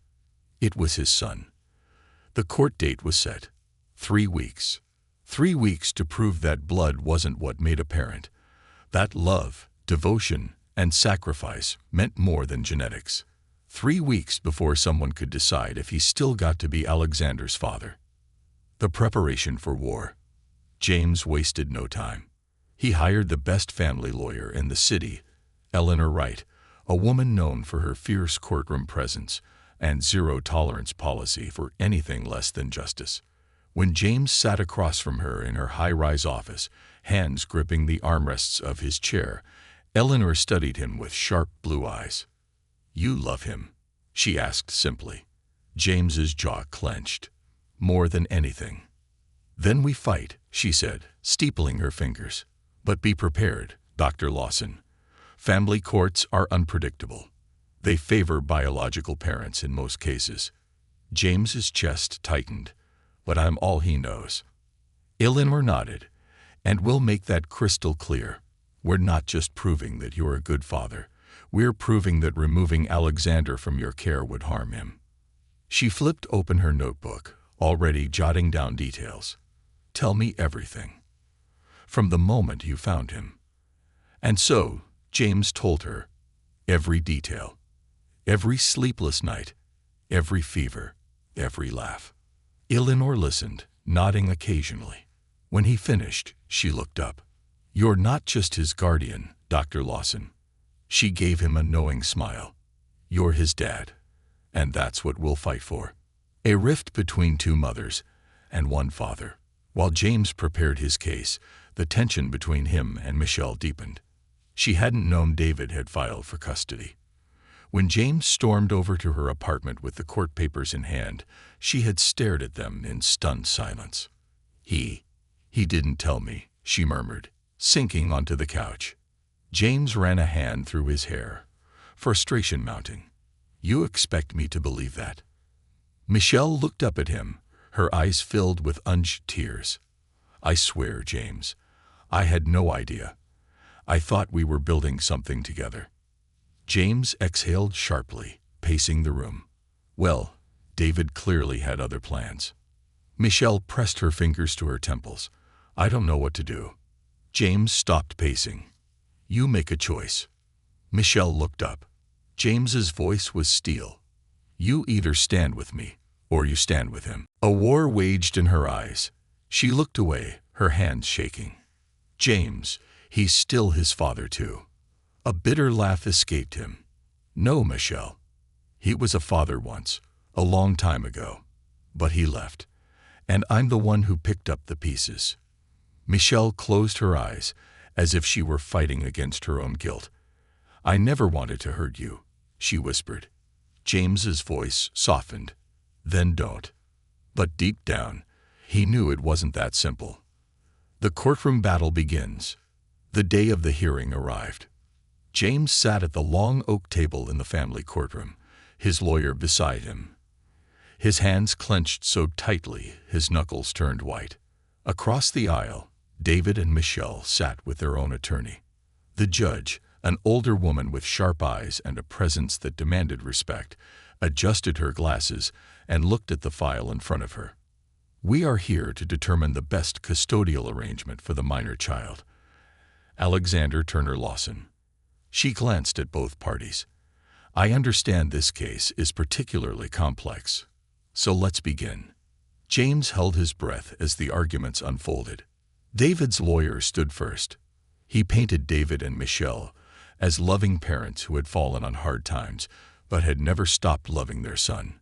It was his son. The court date was set. 3 weeks. 3 weeks to prove that blood wasn't what made a parent. That love, devotion, and sacrifice meant more than genetics. 3 weeks before someone could decide if he still got to be Alexander's father. The preparation for war. James wasted no time. He hired the best family lawyer in the city, Eleanor Wright, a woman known for her fierce courtroom presence and zero-tolerance policy for anything less than justice. When James sat across from her in her high-rise office, hands gripping the armrests of his chair, Eleanor studied him with sharp blue eyes. "You love him?" she asked simply. James's jaw clenched. "More than anything." "Then we fight," she said, steepling her fingers. "But be prepared, Dr. Lawson. Family courts are unpredictable. They favor biological parents in most cases." James's chest tightened. "But I'm all he knows." Eleanor nodded. "And we'll make that crystal clear. We're not just proving that you're a good father. We're proving that removing Alexander from your care would harm him." She flipped open her notebook, already jotting down details. "Tell me everything. From the moment you found him." And so, James told her. Every detail. Every sleepless night. Every fever. Every laugh. Eleanor listened, nodding occasionally. When he finished, she looked up. "You're not just his guardian, Dr. Lawson." She gave him a knowing smile. "You're his dad. And that's what we'll fight for." A rift between 2 mothers and 1 father. While James prepared his case, the tension between him and Michelle deepened. She hadn't known David had filed for custody. When James stormed over to her apartment with the court papers in hand, she had stared at them in stunned silence. He didn't tell me," she murmured, sinking onto the couch. James ran a hand through his hair, frustration mounting. "You expect me to believe that?" Michelle looked up at him, her eyes filled with unused tears. "I swear, James, I had no idea. I thought we were building something together." James exhaled sharply, pacing the room. "Well, David clearly had other plans. Michelle pressed her fingers to her temples. I don't know what to do. James stopped pacing. You make a choice. Michelle looked up. James's voice was steel. You either stand with me, or you stand with him. A war waged in her eyes. She looked away, her hands shaking. James, he's still his father too. A bitter laugh escaped him. No, Michelle. He was a father once, a long time ago. But he left. And I'm the one who picked up the pieces. Michelle closed her eyes, as if she were fighting against her own guilt. I never wanted to hurt you, she whispered. James's voice softened. Then don't. But deep down, he knew it wasn't that simple. The courtroom battle begins. The day of the hearing arrived. James sat at the long oak table in the family courtroom, his lawyer beside him. His hands clenched so tightly, his knuckles turned white. Across the aisle, David and Michelle sat with their own attorney. The judge, an older woman with sharp eyes and a presence that demanded respect, adjusted her glasses and looked at the file in front of her. We are here to determine the best custodial arrangement for the minor child. Alexander Turner Lawson. She glanced at both parties. I understand this case is particularly complex. So let's begin. James held his breath as the arguments unfolded. David's lawyer stood first. He painted David and Michelle as loving parents who had fallen on hard times but had never stopped loving their son.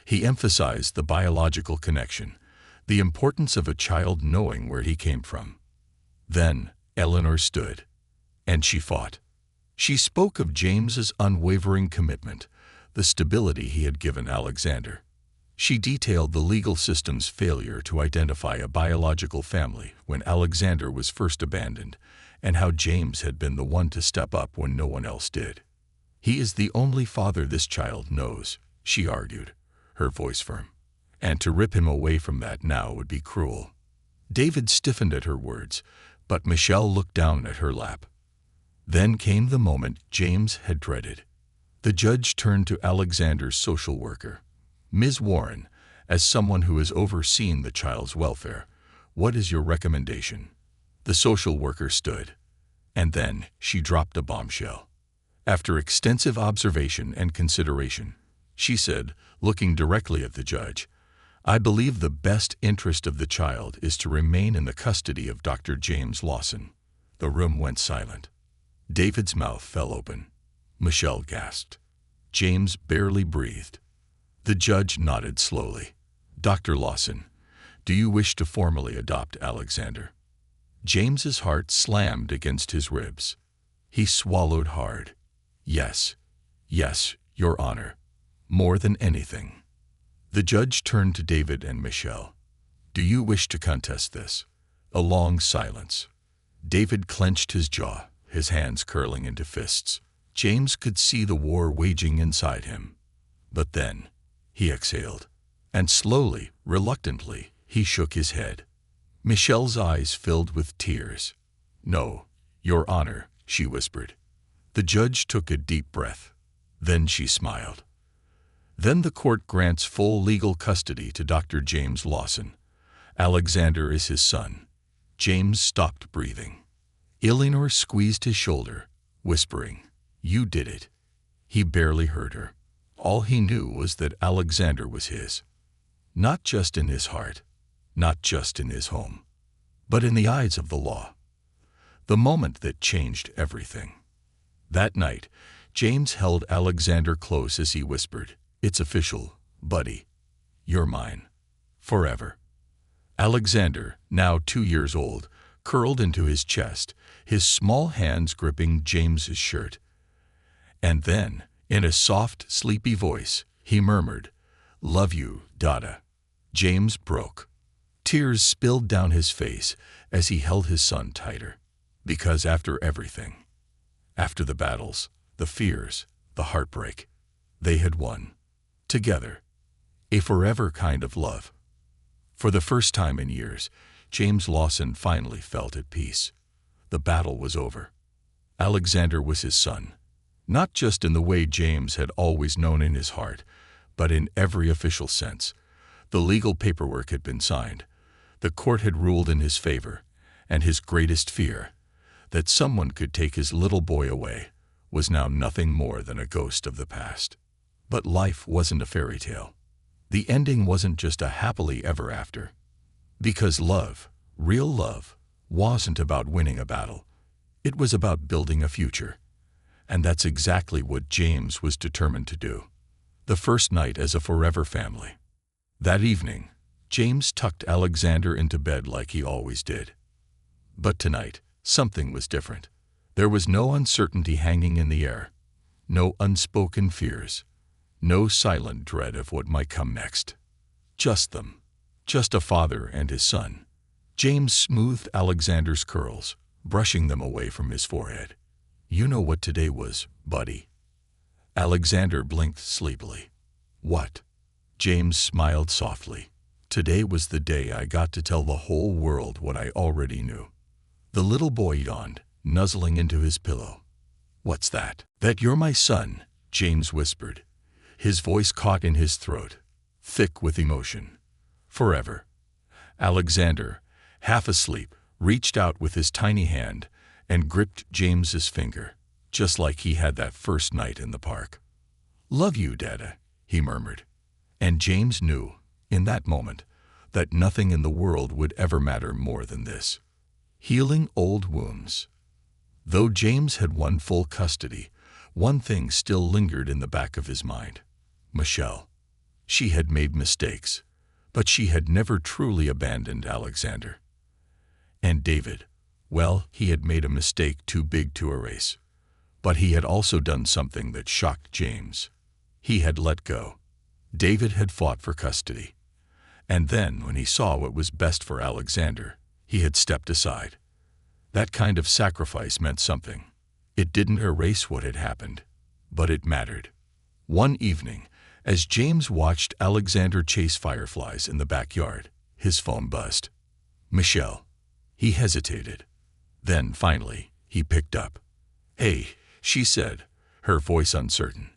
He emphasized the biological connection, the importance of a child knowing where he came from. Then Eleanor stood, and she fought. She spoke of James's unwavering commitment, the stability he had given Alexander. She detailed the legal system's failure to identify a biological family when Alexander was first abandoned, and how James had been the one to step up when no one else did. He is the only father this child knows, she argued, her voice firm. And to rip him away from that now would be cruel. David stiffened at her words, but Michelle looked down at her lap. Then came the moment James had dreaded. The judge turned to Alexander's social worker. Ms. Warren, as someone who has overseen the child's welfare, what is your recommendation? The social worker stood, and then she dropped a bombshell. After extensive observation and consideration, she said, looking directly at the judge, I believe the best interest of the child is to remain in the custody of Dr. James Lawson. The room went silent. David's mouth fell open. Michelle gasped. James barely breathed. The judge nodded slowly. Dr. Lawson, do you wish to formally adopt Alexander? James's heart slammed against his ribs. He swallowed hard. Yes, Your Honor. More than anything. The judge turned to David and Michelle. Do you wish to contest this? A long silence. David clenched his jaw, his hands curling into fists. James could see the war waging inside him. But then, he exhaled, and slowly, reluctantly, he shook his head. Michelle's eyes filled with tears. No, Your Honor, she whispered. The judge took a deep breath. Then she smiled. Then the court grants full legal custody to Dr. James Lawson. Alexander is his son. James stopped breathing. Eleanor squeezed his shoulder, whispering, You did it. He barely heard her. All he knew was that Alexander was his. Not just in his heart, not just in his home, but in the eyes of the law. The moment that changed everything. That night, James held Alexander close as he whispered, It's official, buddy. You're mine. Forever. Alexander, now 2 years old, curled into his chest, his small hands gripping James's shirt. And then, in a soft, sleepy voice, he murmured, Love you, Dada. James broke. Tears spilled down his face as he held his son tighter. Because after everything, after the battles, the fears, the heartbreak, they had won. Together. A forever kind of love. For the first time in years, James Lawson finally felt at peace. The battle was over. Alexander was his son. Not just in the way James had always known in his heart, but in every official sense. The legal paperwork had been signed. The court had ruled in his favor, and his greatest fear, that someone could take his little boy away, was now nothing more than a ghost of the past. But life wasn't a fairy tale. The ending wasn't just a happily ever after. Because love, real love, wasn't about winning a battle. It was about building a future. And that's exactly what James was determined to do. The first night as a forever family. That evening, James tucked Alexander into bed like he always did. But tonight, something was different. There was no uncertainty hanging in the air, no unspoken fears, no silent dread of what might come next. Just them. Just a father and his son. James smoothed Alexander's curls, brushing them away from his forehead. "You know what today was, buddy." Alexander blinked sleepily. "What?" James smiled softly. "Today was the day I got to tell the whole world what I already knew." The little boy yawned, nuzzling into his pillow. "What's that?" "That you're my son," James whispered, his voice caught in his throat, thick with emotion. "Forever." Alexander, half asleep, reached out with his tiny hand and gripped James's finger, just like he had that first night in the park. "Love you, Dada," he murmured. And James knew, in that moment, that nothing in the world would ever matter more than this. Healing old wounds. Though James had won full custody, one thing still lingered in the back of his mind. Michelle. She had made mistakes, but she had never truly abandoned Alexander. And David, well, he had made a mistake too big to erase. But he had also done something that shocked James. He had let go. David had fought for custody. And then, when he saw what was best for Alexander, he had stepped aside. That kind of sacrifice meant something. It didn't erase what had happened, but it mattered. One evening, as James watched Alexander chase fireflies in the backyard, his phone buzzed. "Michelle." He hesitated. Then, finally, he picked up. "Hey," she said, her voice uncertain.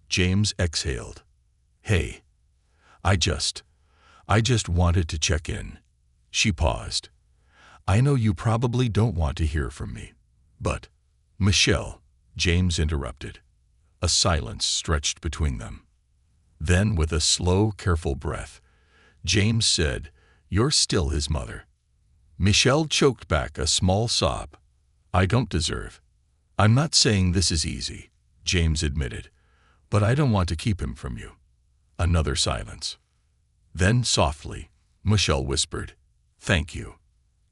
James exhaled. "Hey. I just wanted to check in." She paused. "I know you probably don't want to hear from me, but—" "Michelle," James interrupted. A silence stretched between them. Then, with a slow, careful breath, James said, "You're still his mother." Michelle choked back a small sob. "I don't deserve." "I'm not saying this is easy," James admitted, "but I don't want to keep him from you." Another silence. Then, softly, Michelle whispered, "Thank you."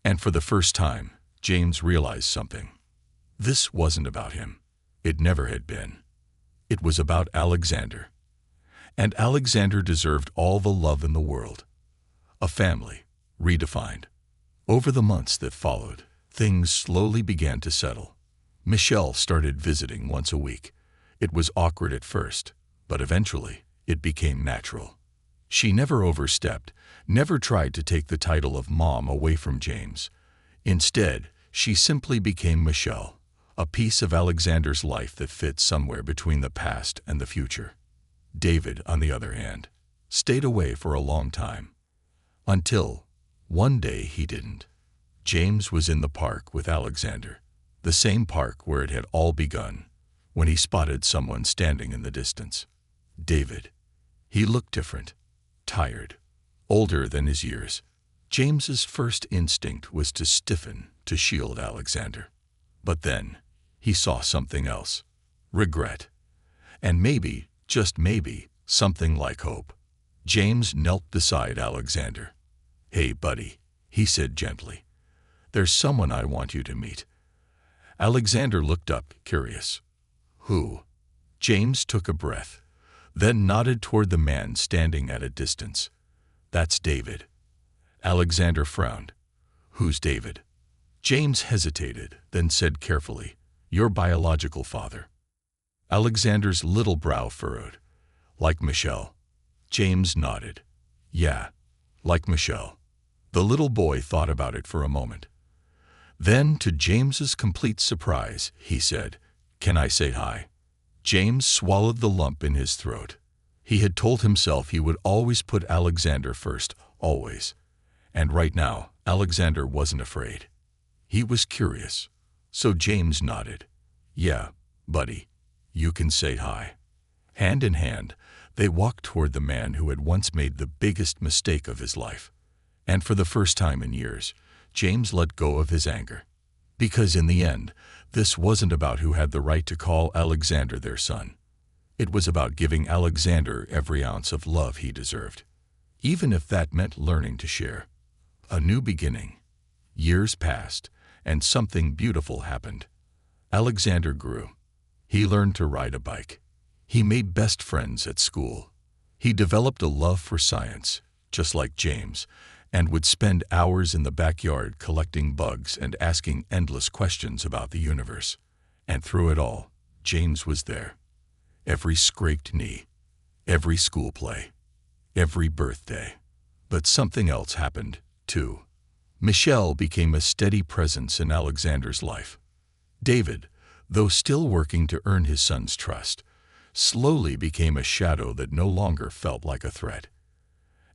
And for the first time, James realized something. This wasn't about him. It never had been. It was about Alexander. And Alexander deserved all the love in the world. A family, redefined. Over the months that followed, things slowly began to settle. Michelle started visiting once a week. It was awkward at first, but eventually it became natural. She never overstepped, never tried to take the title of mom away from James. Instead, she simply became Michelle, a piece of Alexander's life that fit somewhere between the past and the future. David, on the other hand, stayed away for a long time. Until one day he didn't. James was in the park with Alexander, the same park where it had all begun, when he spotted someone standing in the distance. David. He looked different, tired, older than his years. James's first instinct was to stiffen, to shield Alexander. But then, he saw something else. Regret. And maybe, just maybe, something like hope. James knelt beside Alexander. "Hey, buddy," he said gently. "There's someone I want you to meet." Alexander looked up, curious. "Who?" James took a breath, then nodded toward the man standing at a distance. "That's David." Alexander frowned. "Who's David?" James hesitated, then said carefully, "Your biological father." Alexander's little brow furrowed. "Like Michelle?" James nodded. "Yeah, like Michelle." The little boy thought about it for a moment. Then, to James's complete surprise, he said, "Can I say hi?" James swallowed the lump in his throat. He had told himself he would always put Alexander first, always. And right now, Alexander wasn't afraid. He was curious. So James nodded. "Yeah, buddy, you can say hi." Hand in hand, they walked toward the man who had once made the biggest mistake of his life. And for the first time in years, James let go of his anger. Because in the end, this wasn't about who had the right to call Alexander their son. It was about giving Alexander every ounce of love he deserved, even if that meant learning to share. A new beginning. Years passed, and something beautiful happened. Alexander grew. He learned to ride a bike. He made best friends at school. He developed a love for science, just like James, and would spend hours in the backyard collecting bugs and asking endless questions about the universe. And through it all, James was there. Every scraped knee, every school play, every birthday. But something else happened, too. Michelle became a steady presence in Alexander's life. David, though still working to earn his son's trust, slowly became a shadow that no longer felt like a threat.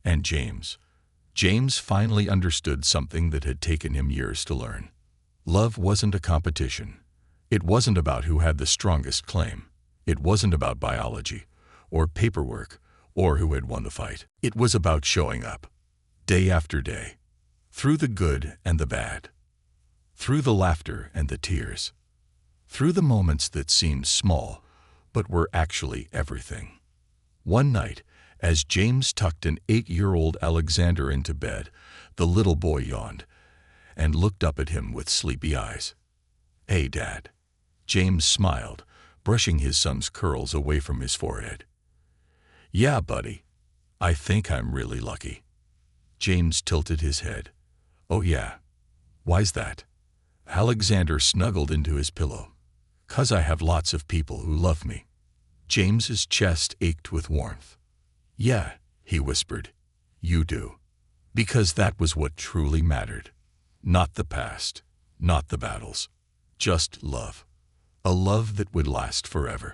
And James finally understood something that had taken him years to learn. Love wasn't a competition. It wasn't about who had the strongest claim. It wasn't about biology, or paperwork, or who had won the fight. It was about showing up, day after day, through the good and the bad, through the laughter and the tears, through the moments that seemed small, but were actually everything. One night, as James tucked an 8-year-old Alexander into bed, the little boy yawned and looked up at him with sleepy eyes. "Hey, Dad." James smiled, brushing his son's curls away from his forehead. "Yeah, buddy. I think I'm really lucky." James tilted his head. "Oh yeah? Why's that?" Alexander snuggled into his pillow. "'Cause I have lots of people who love me." James's chest ached with warmth. "Yeah," he whispered, "you do." Because that was what truly mattered. Not the past, not the battles. Just love. A love that would last forever.